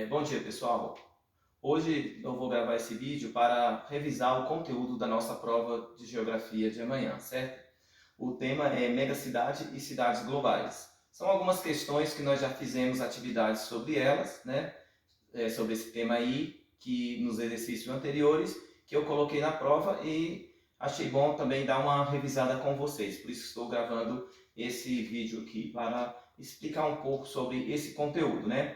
Bom dia, pessoal. Hoje eu vou gravar esse vídeo para revisar o conteúdo da nossa prova de geografia de amanhã, certo? O tema é megacidade e cidades globais. São algumas questões que nós já fizemos atividades sobre elas, né? Sobre esse tema aí, que nos exercícios anteriores, que eu coloquei na prova e achei bom também dar uma revisada com vocês. Por isso estou gravando esse vídeo aqui para explicar um pouco sobre esse conteúdo, né?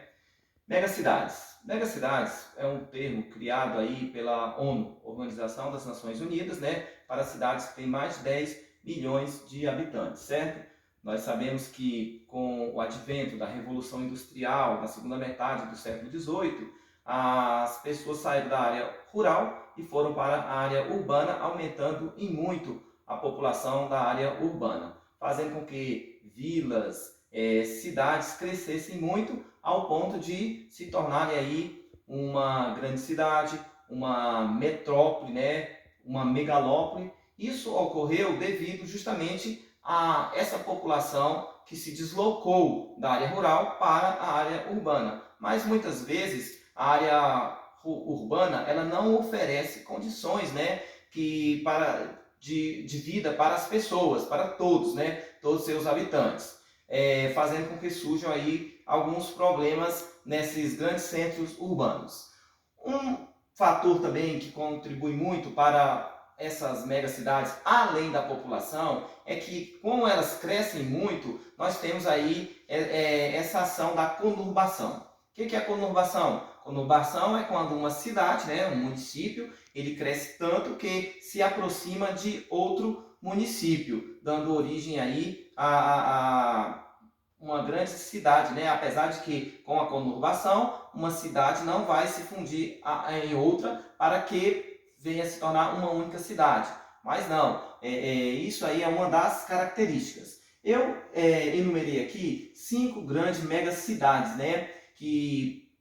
Megacidades. Megacidades é um termo criado aí pela ONU, Organização das Nações Unidas, né, para cidades que têm mais de 10 milhões de habitantes, certo? Nós sabemos que com o advento da Revolução Industrial, na segunda metade do século XVIII, as pessoas saíram da área rural e foram para a área urbana, aumentando em muito a população da área urbana, fazendo com que vilas, cidades crescessem muito ao ponto de se tornarem aí uma grande cidade, uma metrópole, né, uma megalópole. Isso ocorreu devido justamente a essa população que se deslocou da área rural para a área urbana. Mas muitas vezes a área urbana ela não oferece condições, né, de vida para as pessoas, para todos, né, todos os seus habitantes, fazendo com que surjam aí alguns problemas nesses grandes centros urbanos. Um fator também que contribui muito para essas megacidades, além da população, é que como elas crescem muito, nós temos aí essa ação da conurbação. O que é a conurbação? Conurbação é quando uma cidade, né, um município, ele cresce tanto que se aproxima de outro município, dando origem aí a uma grande cidade, né? Apesar de que com a conurbação, uma cidade não vai se fundir em outra para que venha se tornar uma única cidade. Mas não, isso aí é uma das características. Eu enumerei aqui 5 grandes megacidades, né? Que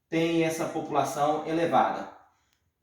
tem essa população elevada.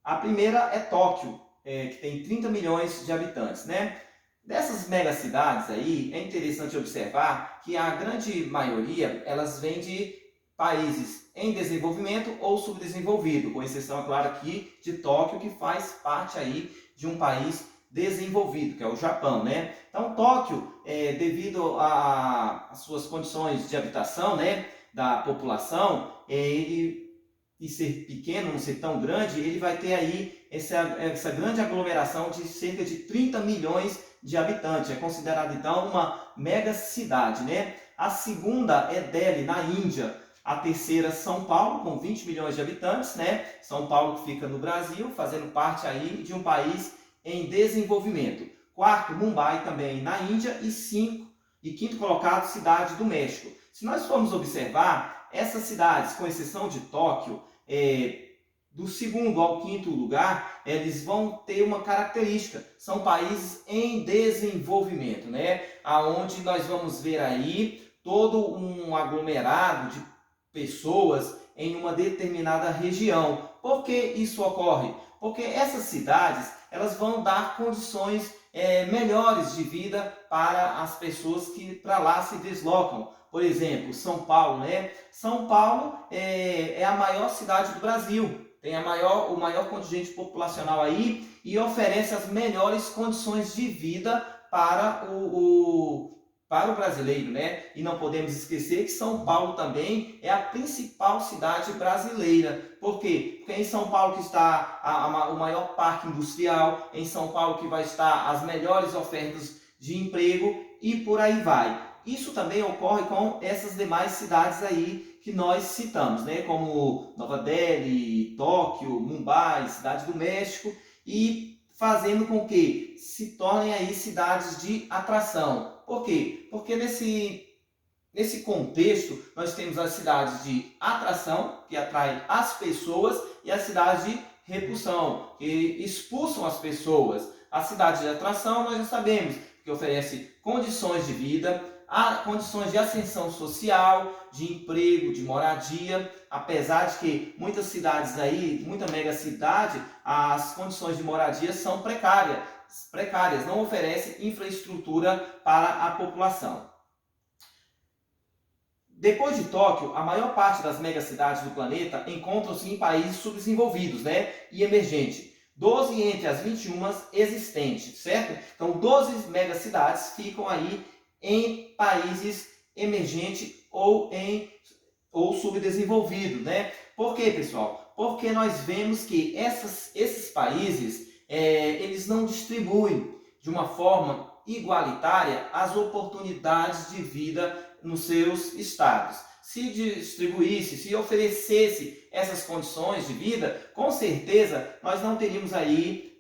A primeira é Tóquio, que tem 30 milhões de habitantes, né? Dessas megacidades aí, é interessante observar que a grande maioria, elas vêm de países em desenvolvimento ou subdesenvolvido, com exceção, é claro, aqui de Tóquio, que faz parte aí de um país desenvolvido, que é o Japão, né? Então, Tóquio, devido às suas condições de habitação, né, da população, ele e ser pequeno, não ser tão grande, ele vai ter aí essa grande aglomeração de cerca de 30 milhões de habitantes. É considerado então uma mega cidade, né? A segunda é Delhi, na Índia. A terceira, São Paulo, com 20 milhões de habitantes, né? São Paulo que fica no Brasil, fazendo parte aí de um país em desenvolvimento. Quarto, Mumbai, também na Índia. E quinto colocado, Cidade do México. Se nós formos observar, essas cidades, com exceção de Tóquio, do segundo ao quinto lugar, eles vão ter uma característica, são países em desenvolvimento, né? Aonde nós vamos ver aí todo um aglomerado de pessoas em uma determinada região. Por que isso ocorre? Porque essas cidades elas vão dar condições melhores de vida para as pessoas que para lá se deslocam. Por exemplo, São Paulo, né? São Paulo é a maior cidade do Brasil, tem o maior contingente populacional aí e oferece as melhores condições de vida para o brasileiro, né? E não podemos esquecer que São Paulo também é a principal cidade brasileira. Por quê? Porque em São Paulo que está o maior parque industrial, em São Paulo que vai estar as melhores ofertas de emprego e por aí vai. Isso também ocorre com essas demais cidades aí que nós citamos, né? Como Nova Delhi, Tóquio, Mumbai, Cidade do México, e fazendo com que se tornem aí cidades de atração. Por quê? Porque nesse contexto, nós temos as cidades de atração, que atraem as pessoas, e as cidades de repulsão, que expulsam as pessoas. A cidade de atração, nós já sabemos, que oferece condições de vida, condições de ascensão social, de emprego, de moradia, apesar de que muitas cidades aí, muita mega cidade, as condições de moradia são precárias, não oferecem infraestrutura para a população. Depois de Tóquio, a maior parte das megacidades do planeta encontram-se em países subdesenvolvidos, né, e emergentes. 12 entre as 21 existentes, certo? Então, 12 megacidades ficam aí em países emergentes ou subdesenvolvidos, né? Por quê, pessoal? Porque nós vemos que esses países, eles não distribuem de uma forma igualitária as oportunidades de vida nos seus estados. Se distribuísse, se oferecesse essas condições de vida, com certeza nós não teríamos aí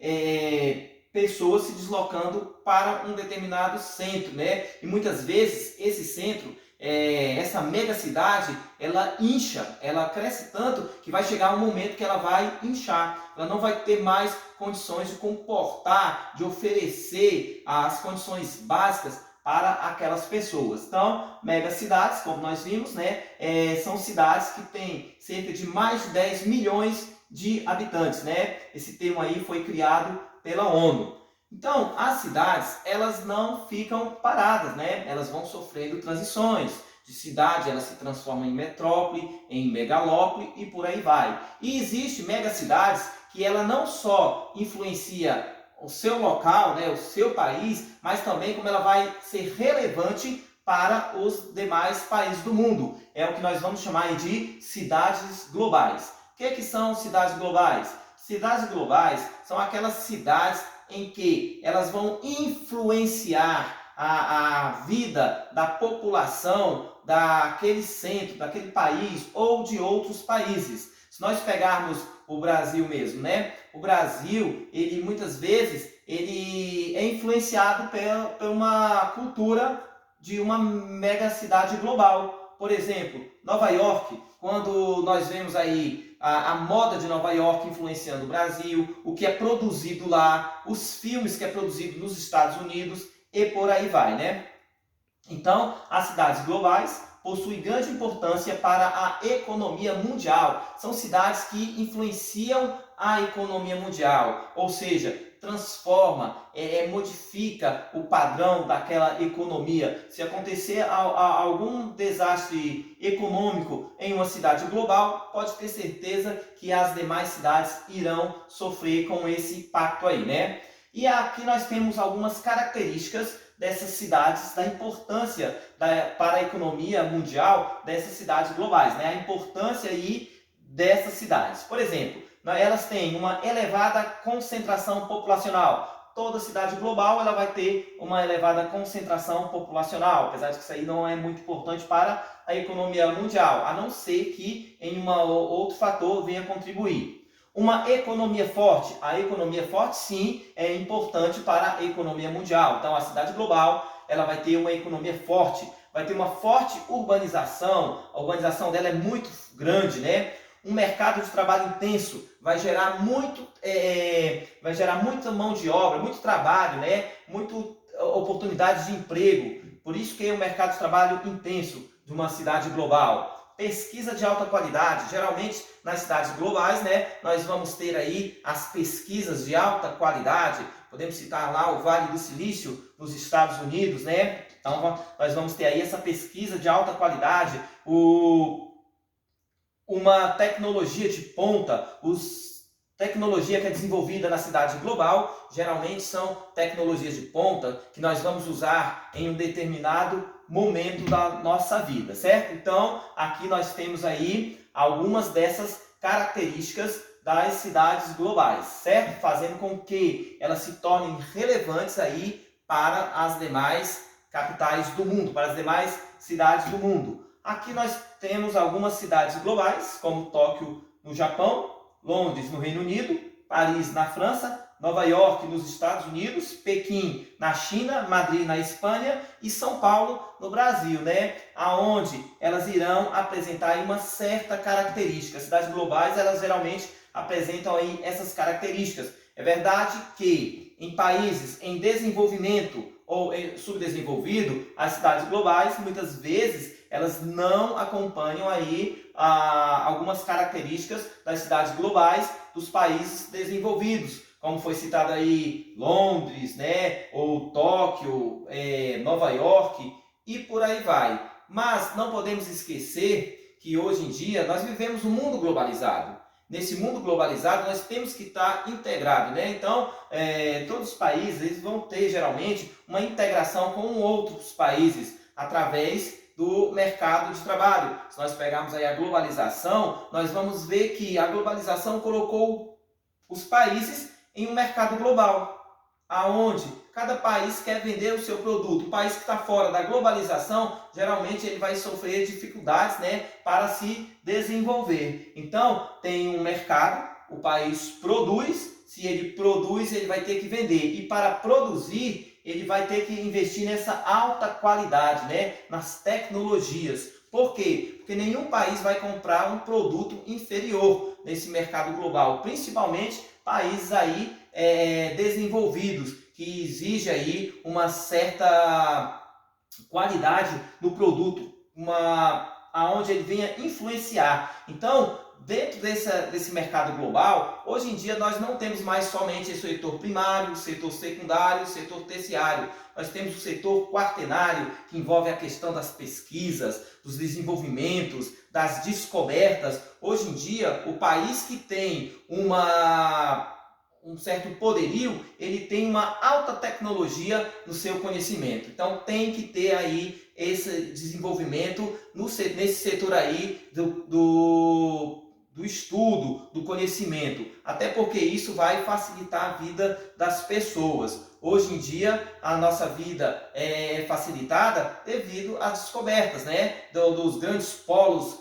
pessoas se deslocando para um determinado centro, né? E muitas vezes esse centro, essa megacidade, ela incha, ela cresce tanto que vai chegar um momento que ela vai inchar. Ela não vai ter mais condições de comportar, de oferecer as condições básicas para aquelas pessoas. Então, megacidades, como nós vimos, né, são cidades que têm cerca de mais de 10 milhões de habitantes, né? Esse termo aí foi criado pela ONU. Então, as cidades, elas não ficam paradas, né? Elas vão sofrendo transições. De cidade, ela se transforma em metrópole, em megalópole e por aí vai. E existe megacidades que ela não só influencia o seu local, né, o seu país, mas também como ela vai ser relevante para os demais países do mundo. É o que nós vamos chamar de cidades globais. O que são cidades globais? Cidades globais são aquelas cidades em que elas vão influenciar a vida da população daquele centro, daquele país ou de outros países. Se nós pegarmos o Brasil mesmo, né? O Brasil, ele muitas vezes, ele é influenciado por uma cultura de uma mega cidade global. Por exemplo, Nova York, quando nós vemos aí a moda de Nova York influenciando o Brasil, o que é produzido lá, os filmes que é produzido nos Estados Unidos e por aí vai, né? Então, as cidades globais possuem grande importância para a economia mundial. São cidades que influenciam a economia mundial, ou seja, transforma, modifica o padrão daquela economia. Se acontecer algum desastre econômico em uma cidade global, pode ter certeza que as demais cidades irão sofrer com esse impacto aí, né? E aqui nós temos algumas características dessas cidades, da importância para a economia mundial dessas cidades globais, né? A importância aí dessas cidades. Por exemplo, elas têm uma elevada concentração populacional. Toda cidade global ela vai ter uma elevada concentração populacional, apesar de que isso aí não é muito importante para a economia mundial, a não ser que em outro fator venha contribuir. Uma economia forte. A economia forte, sim, é importante para a economia mundial. Então, a cidade global ela vai ter uma economia forte, vai ter uma forte urbanização. A urbanização dela é muito grande, né? Um mercado de trabalho intenso vai gerar muita mão de obra, muito trabalho, né? Muita oportunidades de emprego. Por isso que é um mercado de trabalho intenso de uma cidade global. Pesquisa de alta qualidade, geralmente nas cidades globais, né, nós vamos ter aí as pesquisas de alta qualidade, podemos citar lá o Vale do Silício, nos Estados Unidos, né, então nós vamos ter aí essa pesquisa de alta qualidade, uma tecnologia de ponta, tecnologia que é desenvolvida na cidade global, geralmente são tecnologias de ponta que nós vamos usar em um determinado momento da nossa vida, certo? Então, aqui nós temos aí algumas dessas características das cidades globais, certo? Fazendo com que elas se tornem relevantes aí para as demais capitais do mundo, para as demais cidades do mundo. Aqui nós temos algumas cidades globais, como Tóquio no Japão, Londres no Reino Unido, Paris na França, Nova York nos Estados Unidos, Pequim na China, Madrid na Espanha e São Paulo no Brasil, né? Aonde elas irão apresentar uma certa característica. As cidades globais, elas geralmente apresentam aí essas características. É verdade que em países em desenvolvimento ou em subdesenvolvido, as cidades globais muitas vezes elas não acompanham aí algumas características das cidades globais dos países desenvolvidos, como foi citado aí Londres, né, ou Tóquio, Nova York e por aí vai. Mas não podemos esquecer que hoje em dia nós vivemos um mundo globalizado. Nesse mundo globalizado nós temos que estar integrados, né? Então, todos os países eles vão ter geralmente uma integração com outros países através do mercado de trabalho. Se nós pegarmos aí a globalização, nós vamos ver que a globalização colocou os países em um mercado global, aonde cada país quer vender o seu produto. O país que está fora da globalização, geralmente ele vai sofrer dificuldades, né, para se desenvolver. Então, tem um mercado, o país produz, se ele produz, ele vai ter que vender. E para produzir, ele vai ter que investir nessa alta qualidade, né, nas tecnologias. Por quê? Porque nenhum país vai comprar um produto inferior nesse mercado global, principalmente países aí desenvolvidos, que exige aí uma certa qualidade no produto, aonde ele venha influenciar. Então, dentro desse mercado global, hoje em dia nós não temos mais somente o setor primário, o setor secundário, o setor terciário. Nós temos o setor quaternário, que envolve a questão das pesquisas, dos desenvolvimentos, das descobertas. Hoje em dia, o país que tem um certo poderio, ele tem uma alta tecnologia no seu conhecimento. Então tem que ter aí esse desenvolvimento nesse setor aí do estudo, do conhecimento, até porque isso vai facilitar a vida das pessoas. Hoje em dia a nossa vida é facilitada devido às descobertas, né, dos grandes polos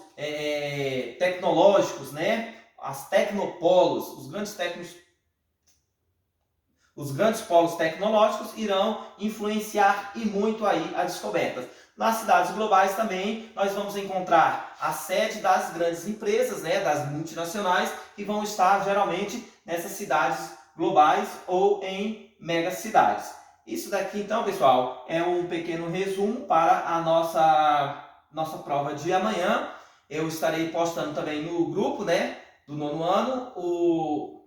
tecnológicos, né, as tecnopolos, os grandes polos tecnológicos irão influenciar e muito aí as descobertas. Nas cidades globais também nós vamos encontrar a sede das grandes empresas, né, das multinacionais, que vão estar geralmente nessas cidades globais ou em megacidades. Isso daqui então, pessoal, é um pequeno resumo para a nossa prova de amanhã. Eu estarei postando também no grupo, né, do 9º ano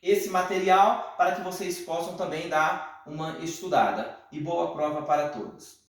esse material para que vocês possam também dar uma estudada. E boa prova para todos!